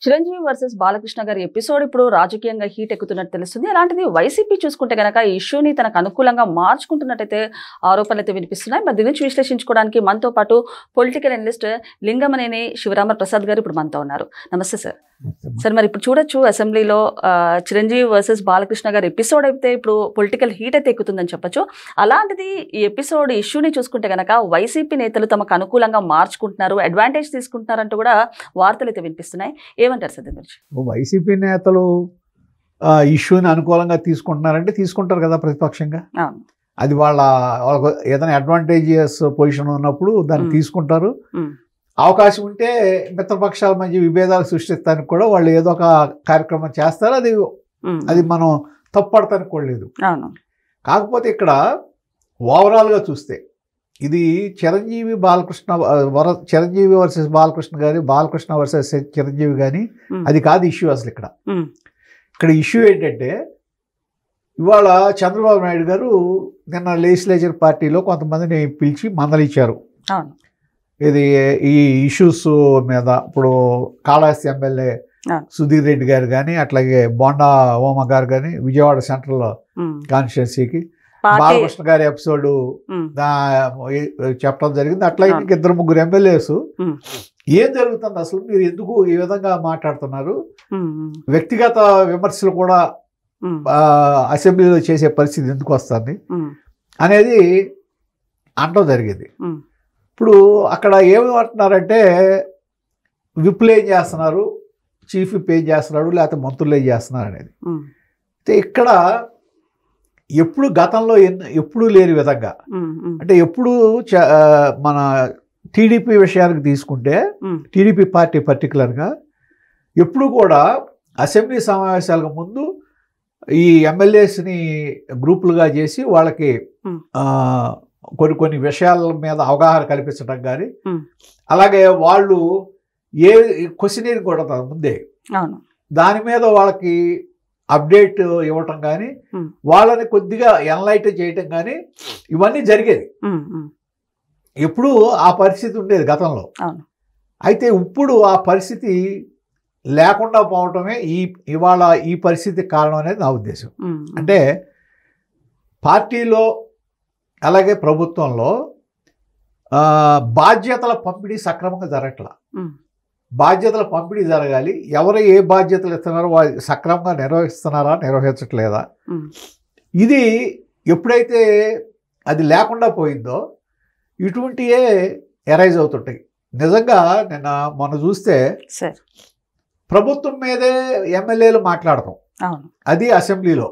Chiranjeevi versus Balakrishna గారి episode ఇప్పుడు రాజకీయంగా హీట్ ఎక్కుతున్నట్టు తెలుస్తుంది. అలాంటిది వైసీపీ చూసుకుంటే గనక ఈ ఇష్యూని తనకు అనుకూలంగా మార్చుకుంటున్నట్టయితే ఆరోపణలు అయితే వినిపిస్తున్నాయి. మరి దీని నుంచి విశ్లేషించుకోవడానికి మనతో పాటు పొలిటికల్ అనలిస్ట్ లింగమనేని శివరామ ప్రసాద్ గారు ఇప్పుడు మనతో ఉన్నారు. నమస్తే సార్. సార్, మరి ఇప్పుడు చూడొచ్చు అసెంబ్లీలో చిరంజీవి వర్సెస్ బాలకృష్ణ గారి ఎపిసోడ్ అయితే ఇప్పుడు పొలిటికల్ హీట్ అయితే ఎక్కుతుందని చెప్పొచ్చు. అలాంటిది ఈ ఎపిసోడ్ ఇష్యూని చూసుకుంటే గనక వైసీపీ నేతలు తమకు అనుకూలంగా మార్చుకుంటున్నారు, అడ్వాంటేజ్ తీసుకుంటున్నారంటూ కూడా వార్తలు అయితే వినిపిస్తున్నాయి. ఏమంటారు సార్ దీని గురించి? వైసీపీ నేతలు ఇష్యూని అనుకూలంగా తీసుకుంటున్నారంటే తీసుకుంటారు కదా ప్రతిపక్షంగా. అది వాళ్ళకు ఏదైనా అడ్వాంటేజియస్ పొజిషన్ ఉన్నప్పుడు దాన్ని తీసుకుంటారు. అవకాశం ఉంటే మిత్రపక్షాల మధ్య విభేదాలు సృష్టిస్తానికి కూడా వాళ్ళు ఏదో ఒక కార్యక్రమం చేస్తారు. అది మనం తప్పడతానికి కూడా లేదు. కాకపోతే ఇక్కడ ఓవరాల్గా చూస్తే ఇది చిరంజీవి వర్సెస్ బాలకృష్ణ గారి, బాలకృష్ణ వర్సెస్ చిరంజీవి కానీ అది కాదు ఇష్యూ. అసలు ఇక్కడ ఇష్యూ ఏంటంటే ఇవాళ చంద్రబాబు నాయుడు గారు నిన్న లెజిస్లేచర్ పార్టీలో కొంతమందిని పిలిచి మందలిచ్చారు. ఇది ఈ ఇష్యూస్ మీద ఇప్పుడు కాళహస్తి ఎమ్మెల్యే సుధీర్ రెడ్డి గారు కానీ, అట్లాగే బోండా ఓమ గారు కానీ విజయవాడ సెంట్రల్ కాన్స్టిట్యున్సీకి బాలకృష్ణ గారి ఎపిసోడ్ చెప్పడం జరిగింది. అట్లాగే ఇద్దరు ముగ్గురు ఎమ్మెల్యేస్ ఏం జరుగుతుంది అసలు, మీరు ఎందుకు ఈ విధంగా మాట్లాడుతున్నారు, వ్యక్తిగత విమర్శలు కూడా అసెంబ్లీలో చేసే పరిస్థితి ఎందుకు వస్తుంది అనేది అనడం జరిగింది. ఇప్పుడు అక్కడ ఏమంటున్నారంటే విప్లు ఏం చేస్తున్నారు, చీఫ్ విప్ ఏం చేస్తున్నాడు, లేకపోతే మంత్రులు ఏం చేస్తున్నారు అనేది. అయితే ఇక్కడ ఎప్పుడు గతంలో ఎప్పుడు లేని విధంగా, అంటే ఎప్పుడు మన టీడీపీ విషయానికి తీసుకుంటే టీడీపీ పార్టీ పర్టికులర్గా ఎప్పుడు కూడా అసెంబ్లీ సమావేశాలకు ముందు ఈ ఎమ్మెల్యేస్ని గ్రూపులుగా చేసి వాళ్ళకి కొన్ని విషయాల మీద అవగాహన కల్పించడం కానీ, అలాగే వాళ్ళు ఏ క్వశ్చనీర్ కూడా ముందే దాని మీద వాళ్ళకి అప్డేట్ ఇవ్వటం కానీ, వాళ్ళని కొద్దిగా ఎన్లైట్ చేయటం కానీ ఇవన్నీ జరిగేది. ఎప్పుడు ఆ పరిస్థితి ఉండేది గతంలో. అయితే ఇప్పుడు ఆ పరిస్థితి లేకుండా పోవటమే ఇవాళ ఈ పరిస్థితి కారణం అనేది నా ఉద్దేశం. అంటే పార్టీలో అలాగే ప్రభుత్వంలో బాధ్యతల పంపిణీ సక్రమంగా జరగట్లా. బాధ్యతల పంపిణీ జరగాలి. ఎవరు ఏ బాధ్యతలు ఇస్తున్నారో వాళ్ళు సక్రమంగా నిర్వహిస్తున్నారా, నిర్వహించట్లేదా, ఇది ఎప్పుడైతే అది లేకుండా పోయిందో ఇటువంటివే ఎరైజ్ అవుతుంటాయి. నిజంగా నిన్న మొన్న చూస్తే ప్రభుత్వం మీదే ఎమ్మెల్యేలు మాట్లాడతాం, అది అసెంబ్లీలో,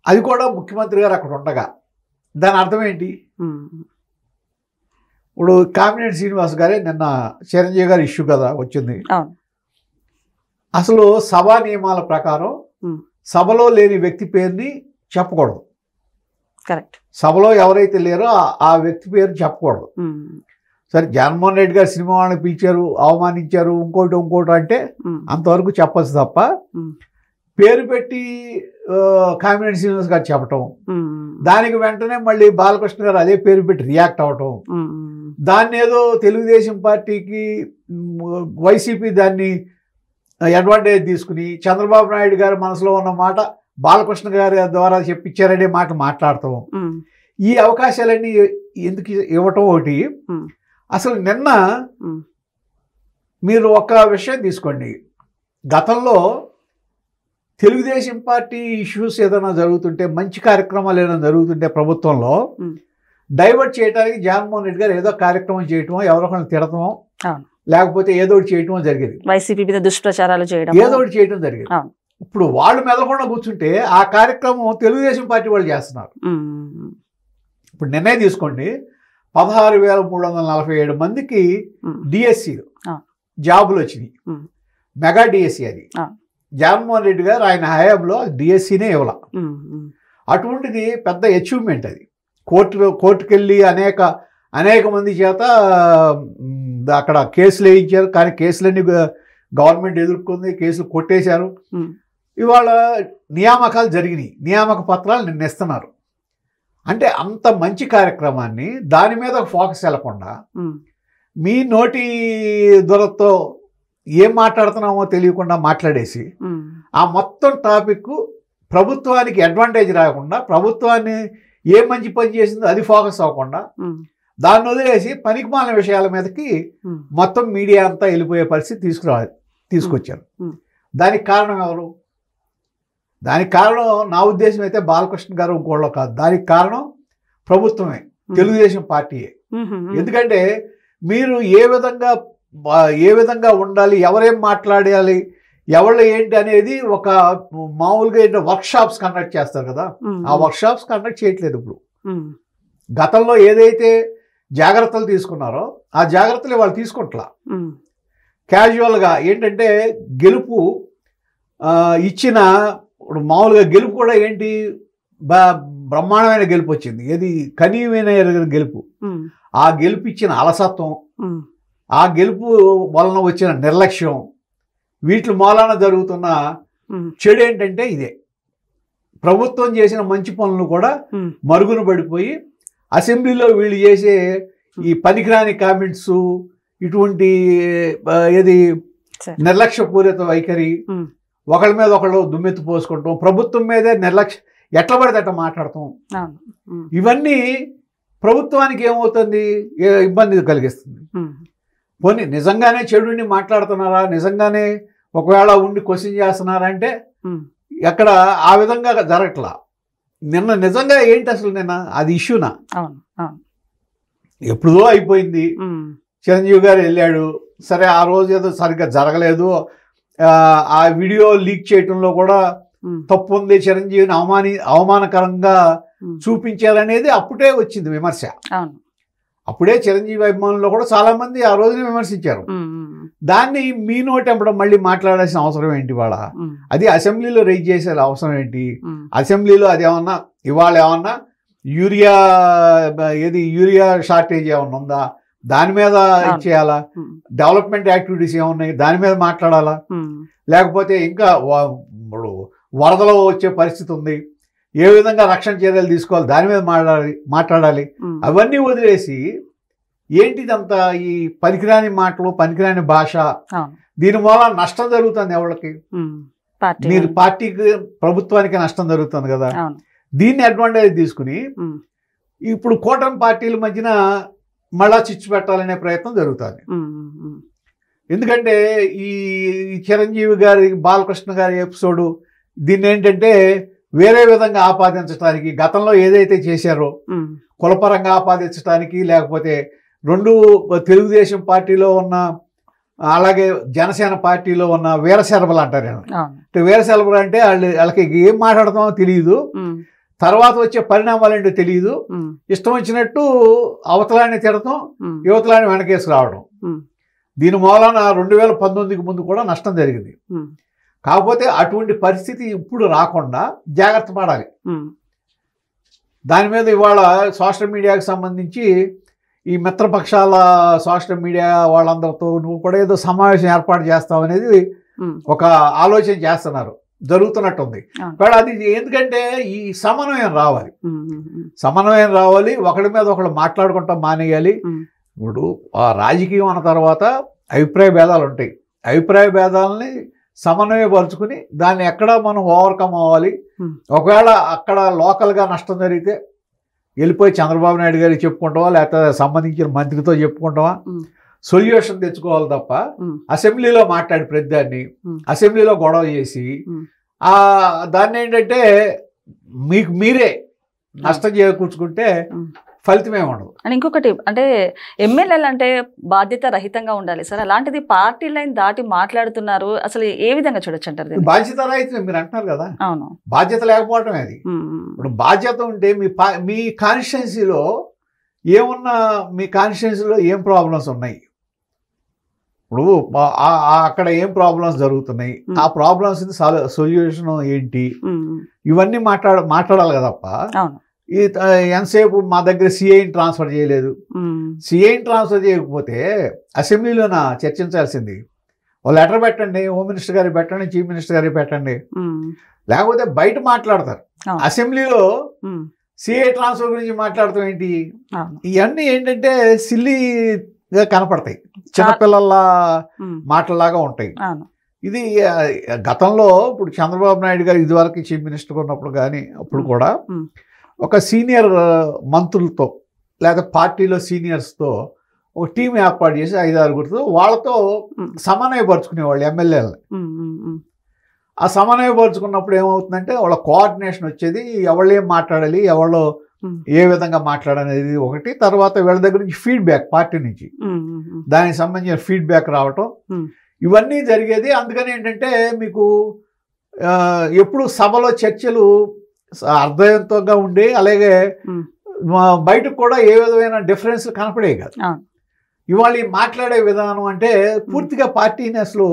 అది కూడా ముఖ్యమంత్రి గారు అక్కడ ఉండగా. దాని అర్థం ఏంటి? ఇప్పుడు కామినేని శ్రీనివాస్ గారే నిన్న చిరంజీవి గారి ఇష్యూ కదా వచ్చింది. అసలు సభా నియమాల ప్రకారం సభలో లేని వ్యక్తి పేరుని చెప్పకూడదు. సభలో ఎవరైతే లేరో ఆ వ్యక్తి పేరు చెప్పకూడదు. సరే, జగన్మోహన్ రెడ్డి గారు సినిమా వాళ్ళని పిలిచారు, అవమానించారు, ఇంకోటి అంటే అంతవరకు చెప్పచ్చు తప్ప పేరు పెట్టి కామినేని శ్రీనివాస్ గారు చెప్పటం, దానికి వెంటనే మళ్ళీ బాలకృష్ణ గారు అదే పేరు పెట్టి రియాక్ట్ అవ్వటం, దాన్ని ఏదో తెలుగుదేశం పార్టీకి వైసీపీ దాన్ని అడ్వాంటేజ్ తీసుకుని చంద్రబాబు నాయుడు గారి మనసులో ఉన్న మాట బాలకృష్ణ గారి ద్వారా చెప్పించారనే మాట మాట్లాడతాం. ఈ అవకాశాలన్నీ ఎందుకు ఇవ్వటం ఒకటి. అసలు నిన్న మీరు ఒక విషయం తీసుకోండి, గతంలో తెలుగుదేశం పార్టీ ఇష్యూస్ ఏదైనా జరుగుతుంటే, మంచి కార్యక్రమాలు ఏదైనా జరుగుతుంటే ప్రభుత్వంలో డైవర్ట్ చేయడానికి జగన్మోహన్ రెడ్డి గారు ఏదో కార్యక్రమం చేయటమో, ఎవరొకరిని తిడటమో, లేకపోతే ఏదో ఒకటి చేయటమో జరిగేది. వైసీపీ మీద దుష్ప్రచారాలు చేయడం, ఏదో ఒకటి చేయడం జరిగేది. ఇప్పుడు వాళ్ళు మెదలకుండా కూర్చుంటే ఆ కార్యక్రమం తెలుగుదేశం పార్టీ వాళ్ళు చేస్తున్నారు. ఇప్పుడు నిర్ణయం తీసుకోండి, 16,347 మందికి డిఎస్సీలు జాబులు వచ్చినాయి, మెగా డిఎస్సీ. అది జగన్మోహన్ రెడ్డి గారు ఆయన హయాంలో డిఎస్సీనే ఇవ్వాల. అటువంటిది పెద్ద అచీవ్మెంట్. అది కోర్టుకెళ్ళి అనేక మంది చేత అక్కడ కేసులు వేయించారు, కానీ కేసులన్నీ గవర్నమెంట్ ఎదుర్కొంది, కేసులు కొట్టేశారు. ఇవాళ నియామకాలు జరిగినాయి, నియామక పత్రాలు నిన్న ఇస్తున్నారు. అంటే అంత మంచి కార్యక్రమాన్ని దాని మీద ఫోకస్ వెళ్ళకుండా మీ నోటి దొరతో ఏం మాట్లాడుతున్నామో తెలియకుండా మాట్లాడేసి ఆ మొత్తం టాపిక్ ప్రభుత్వానికి అడ్వాంటేజ్ రాకుండా, ప్రభుత్వాన్ని ఏ మంచి పని చేసిందో అది ఫోకస్ అవ్వకుండా దాన్ని వదిలేసి పనికిమాలిన విషయాల మీదకి మొత్తం మీడియా అంతా వెళ్ళిపోయే పరిస్థితి తీసుకొచ్చారు. దానికి కారణం ఎవరు? దానికి కారణం నా ఉద్దేశం అయితే బాలకృష్ణ గారు ఇంకోళ్ళు కాదు. దానికి కారణం ప్రభుత్వమే, తెలుగుదేశం పార్టీయే. ఎందుకంటే మీరు ఏ విధంగా ఉండాలి, ఎవరేం మాట్లాడాలి, ఎవరు ఏంటి అనేది ఒక మామూలుగా ఏంటో వర్క్షాప్స్ కండక్ట్ చేస్తారు కదా, ఆ వర్క్షాప్స్ కండక్ట్ చేయట్లేదు ఇప్పుడు. గతంలో ఏదైతే జాగ్రత్తలు తీసుకున్నారో ఆ జాగ్రత్తలు వాళ్ళు తీసుకుంటలా. క్యాజువల్గా ఏంటంటే గెలుపు ఇచ్చిన మామూలుగా గెలుపు కూడా ఏంటి బ్రహ్మాండమైన గెలుపు వచ్చింది. ఏది కనీవైన ఎరగిన గెలుపు. ఆ గెలుపు ఇచ్చిన అలసత్వం, ఆ గెలుపు వలన వచ్చిన నిర్లక్ష్యం, వీటి మూలాన జరుగుతున్న చెడు ఏంటంటే ఇదే. ప్రభుత్వం చేసిన మంచి పనులు కూడా మరుగున పడిపోయి అసెంబ్లీలో వీళ్ళు చేసే ఈ పనికిరాని కామెంట్స్, ఇటువంటి ఏది నిర్లక్ష్యపూరిత వైఖరి, ఒకళ్ళ మీద ఒకళ్ళు దుమ్మెత్తి పోసుకుంటాం, ప్రభుత్వం మీదే ఎట్లా పడితే అట్లా మాట్లాడతాం, ఇవన్నీ ప్రభుత్వానికి ఏమవుతుంది, ఇబ్బంది కలిగిస్తుంది. పోనీ నిజంగానే చెడుని మాట్లాడుతున్నారా, నిజంగానే ఒకవేళ ఉండి క్వశ్చన్ చేస్తున్నారా అంటే ఎక్కడ ఆ విధంగా జరగట్లా. నిన్న నిజంగా ఏంటి అసలు నిన్న అది ఇష్యూనా? ఎప్పుడో అయిపోయింది. చిరంజీవి గారు వెళ్ళాడు, సరే ఆ రోజు ఏదో సరిగ్గా జరగలేదు, ఆ వీడియో లీక్ చేయటంలో కూడా తప్పు ఉంది, చిరంజీవిని అవమానకరంగా చూపించారనేది అప్పుడే వచ్చింది విమర్శ. అప్పుడే చిరంజీవి అభిమానుల్లో కూడా చాలా మంది ఆ రోజునే విమర్శించారు. దాన్ని మీ నోటెంపడం మళ్ళీ మాట్లాడాల్సిన అవసరం ఏంటి? వాళ్ళ అది అసెంబ్లీలో రైజ్ చేసే అవసరం ఏంటి? అసెంబ్లీలో అది ఏమన్నా ఇవాళ ఏమన్నా యూరియా షార్టేజ్ ఏమన్నా ఉందా, దాని మీద చేయాలా? డెవలప్మెంట్ యాక్టివిటీస్ ఏమున్నాయి, దాని మీద మాట్లాడాలా? లేకపోతే ఇంకా వరదలో వచ్చే పరిస్థితి ఉంది, ఏ విధంగా రక్షణ చర్యలు తీసుకోవాలి, దాని మీద మాట్లాడాలి. అవన్నీ వదిలేసి ఏంటిదంతా ఈ పనికిరాని మాటలు, పనికిరాని భాష, దీని మూలన నష్టం జరుగుతుంది ఎవరికి? మీరు పార్టీకి, ప్రభుత్వానికి నష్టం జరుగుతుంది కదా. దీన్ని అడ్వాంటేజ్ తీసుకుని ఇప్పుడు కూటమి పార్టీల మధ్యన మళ్ళా చిచ్చు పెట్టాలనే ప్రయత్నం జరుగుతుంది. ఎందుకంటే ఈ చిరంజీవి గారి, బాలకృష్ణ గారి ఎపిసోడు దీన్ని ఏంటంటే వేరే విధంగా ఆపాదించడానికి, గతంలో ఏదైతే చేశారో కులపరంగా ఆపాదించడానికి, లేకపోతే రెండు తెలుగుదేశం పార్టీలో ఉన్న అలాగే జనసేన పార్టీలో ఉన్న వీరశరబలు అంటారు. అంటే వీరశరబలు అంటే వాళ్ళకి ఏం మాట్లాడతామో తెలియదు, తర్వాత వచ్చే పరిణామాలు ఏంటో తెలియదు, ఇష్టం వచ్చినట్టు అవతలాన్ని తిడతాం, యువతలాన్ని వెనకేసి రావడం. దీని మూలన 2019కి ముందు కూడా నష్టం జరిగింది. కాకపోతే అటువంటి పరిస్థితి ఇప్పుడు రాకుండా జాగ్రత్త పడాలి. దాని మీద ఇవాళ సోషల్ మీడియాకి సంబంధించి ఈ మిత్రపక్షాల సోషల్ మీడియా వాళ్ళందరితో నువ్వు కూడా ఏదో సమావేశం ఏర్పాటు చేస్తావు అనేది ఒక ఆలోచన చేస్తున్నారు, జరుగుతున్నట్టుంది. కానీ అది ఎందుకంటే ఈ సమన్వయం రావాలి, ఒకడి మీద ఒకళ్ళు మాట్లాడుకుంటాం మానేయాలి. ఇప్పుడు రాజకీయం అన్న తర్వాత అభిప్రాయ భేదాలు ఉంటాయి, అభిప్రాయ భేదాలని సమన్వయపరుచుకుని దాన్ని ఎక్కడ మనం ఓవర్కమ్ అవ్వాలి. ఒకవేళ అక్కడ లోకల్గా నష్టం జరిగితే వెళ్ళిపోయి చంద్రబాబు నాయుడు గారికి చెప్పుకుంటావా, లేకపోతే సంబంధించిన మంత్రితో చెప్పుకుంటావా, సొల్యూషన్ తెచ్చుకోవాలి తప్ప అసెంబ్లీలో మాట్లాడి ప్రతిదాన్ని అసెంబ్లీలో గొడవ చేసి దాన్ని ఏంటంటే మీకు మీరే నష్టం చేకూర్చుకుంటే ఫలితమే ఉండదు. అండ్ ఇంకొకటి అంటే ఎమ్మెల్యేలు అంటే బాధ్యత రహితంగా ఉండాలి సార్, అలాంటిది పార్టీ లైన్ దాటి మాట్లాడుతున్నారు, అసలు ఏ విధంగా చూడొచ్చు అంటారు? బాధ్యత రహితం మీరు అంటున్నారు కదా, అవును, బాధ్యత లేకపోవటమే అది. ఇప్పుడు బాధ్యత ఉంటే మీ కాన్స్టిట్యున్సీలో ఏమున్నా, మీ కాన్స్టిట్యున్సీలో ఏం ప్రాబ్లమ్స్ ఉన్నాయి, ఇప్పుడు అక్కడ ఏం ప్రాబ్లమ్స్ జరుగుతున్నాయి, ఆ ప్రాబ్లమ్స్ సొల్యూషన్ ఏంటి, ఇవన్నీ మాట్లాడాలి కదప్ప. ఎంతసేపు మా దగ్గర సిఐని ట్రాన్స్ఫర్ చేయలేదు, సిఐని ట్రాన్స్ఫర్ చేయకపోతే అసెంబ్లీలోన చర్చించాల్సింది. ఓ లెటర్ పెట్టండి, హోమ్ మినిస్టర్ గారికి పెట్టండి, చీఫ్ మినిస్టర్ గారికి పెట్టండి, లేకపోతే బయట మాట్లాడతారు. అసెంబ్లీలో సిఐ ట్రాన్స్ఫర్ గురించి మాట్లాడతాం ఏంటి? ఇవన్నీ ఏంటంటే సిల్లీ కనపడతాయి, చిన్నపిల్లల మాటలాగా ఉంటాయి. ఇది గతంలో ఇప్పుడు చంద్రబాబు నాయుడు గారు ఇదివరకు చీఫ్ మినిస్టర్ ఉన్నప్పుడు కానీ అప్పుడు కూడా ఒక సీనియర్ మంత్రులతో లేదా పార్టీలో సీనియర్స్తో ఒక టీం ఏర్పాటు చేసి 5-6 వాళ్ళతో సమన్వయపరుచుకునేవాళ్ళు ఎమ్మెల్యేలని. ఆ సమన్వయపరుచుకున్నప్పుడు ఏమవుతుందంటే వాళ్ళ కోఆర్డినేషన్ వచ్చేది, ఎవరు ఏం మాట్లాడాలి, ఎవరు ఏ విధంగా మాట్లాడనేది ఒకటి. తర్వాత వీళ్ళ దగ్గర నుంచి ఫీడ్బ్యాక్, పార్టీ నుంచి దానికి సంబంధించిన ఫీడ్బ్యాక్ రావటం, ఇవన్నీ జరిగేది. అందుకని ఏంటంటే మీకు ఎప్పుడు సభలో చర్చలు అర్థవంతంగా ఉండే, అలాగే బయటకు కూడా ఏ విధమైన డిఫరెన్స్ కనపడే కాదు. ఇవాళ మాట్లాడే విధానం అంటే పూర్తిగా పార్టీని అసలు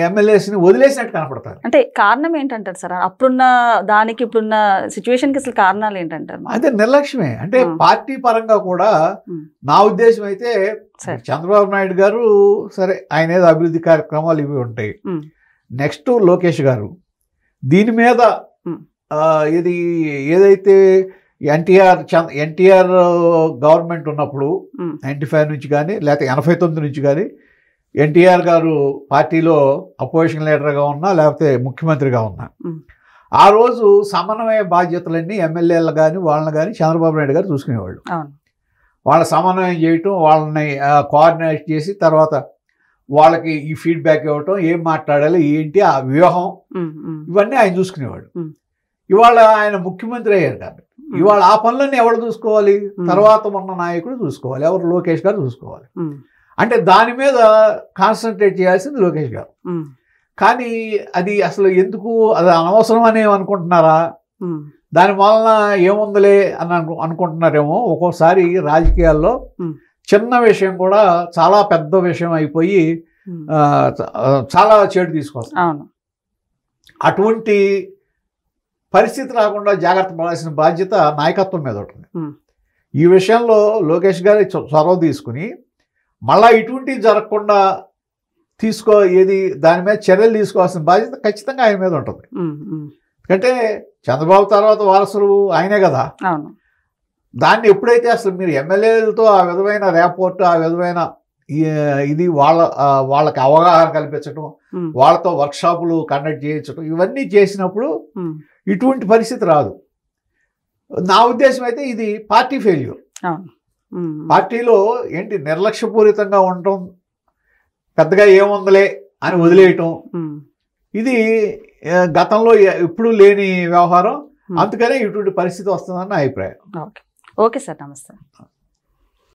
ఎమ్మెల్యేస్ని వదిలేసినట్టు కనపడతారు. అంటే కారణం ఏంటంటారు సార్? అప్పుడున్న దానికి ఇప్పుడున్న సిచ్యువేషన్కి అసలు కారణాలు ఏంటంటారు? అదే నిర్లక్ష్యమే. అంటే పార్టీ పరంగా కూడా నా ఉద్దేశం అయితే చంద్రబాబు నాయుడు గారు సరే, ఆయన ఏదో అభివృద్ధి కార్యక్రమాలు ఇవి ఉంటాయి. నెక్స్ట్ లోకేష్ గారు దీని మీద ఇది ఏదైతే ఎన్టీఆర్ గవర్నమెంట్ ఉన్నప్పుడు 95 నుంచి కానీ లేకపోతే 89 నుంచి కానీ ఎన్టీఆర్ గారు పార్టీలో అపోజిషన్ లీడర్గా ఉన్నా లేకపోతే ముఖ్యమంత్రిగా ఉన్నా, ఆ రోజు సమన్వయ బాధ్యతలన్నీ ఎమ్మెల్యేలు కానీ వాళ్ళని కానీ చంద్రబాబు నాయుడు గారు చూసుకునేవాళ్ళు. వాళ్ళ సమన్వయం చేయటం, వాళ్ళని కోఆర్డినేట్ చేసి తర్వాత వాళ్ళకి ఈ ఫీడ్బ్యాక్ ఇవ్వటం, ఏం మాట్లాడాలి ఏంటి ఆ వ్యూహం, ఇవన్నీ ఆయన చూసుకునేవాడు. ఇవాళ ఆయన ముఖ్యమంత్రి అయ్యారు కాబట్టి ఇవాళ ఆ పనులన్నీ ఎవరు చూసుకోవాలి? తర్వాత ఉన్న నాయకుడు చూసుకోవాలి. ఎవరు? లోకేష్ గారు చూసుకోవాలి. అంటే దాని మీద కాన్సన్ట్రేట్ చేయాల్సింది లోకేష్ గారు. కానీ అది అసలు ఎందుకు, అది అనవసరం అని అనుకుంటున్నారా? దాని వలన ఏముందలే అని అనుకుంటున్నారేమో. ఒక్కోసారి రాజకీయాల్లో చిన్న విషయం కూడా చాలా పెద్ద విషయం అయిపోయి చాలా చెడు తీసుకొస్తాం. అటువంటి పరిస్థితి రాకుండా జాగ్రత్త పడాల్సిన బాధ్యత నాయకత్వం మీద ఉంటుంది. ఈ విషయంలో లోకేష్ గారి చొరవ తీసుకుని మళ్ళా ఇటువంటివి జరగకుండా దాని మీద చర్యలు తీసుకోవాల్సిన బాధ్యత ఖచ్చితంగా ఆయన మీద ఉంటుంది. ఎందుకంటే చంద్రబాబు తర్వాత వారసులు ఆయనే కదా. దాన్ని ఎప్పుడైతే అసలు మీరు ఎమ్మెల్యేలతో ఆ విధమైన ర్యాపోర్ట్, ఆ విధమైన ఇది వాళ్ళకి అవగాహన కల్పించడం, వాళ్ళతో వర్క్షాపులు కండక్ట్ చేయించడం, ఇవన్నీ చేసినప్పుడు ఇటువంటి పరిస్థితి రాదు. నా ఉద్దేశం అయితే ఇది పార్టీ ఫెయిల్యూర్. పార్టీలో ఏంటి నిర్లక్ష్యపూరితంగా ఉండటం, పెద్దగా ఏముందలే అని వదిలేయటం, ఇది గతంలో ఎప్పుడు లేని వ్యవహారం. అందుకనే ఇటువంటి పరిస్థితి వస్తుందని నా అభిప్రాయం. ఓకే సార్, నమస్తే.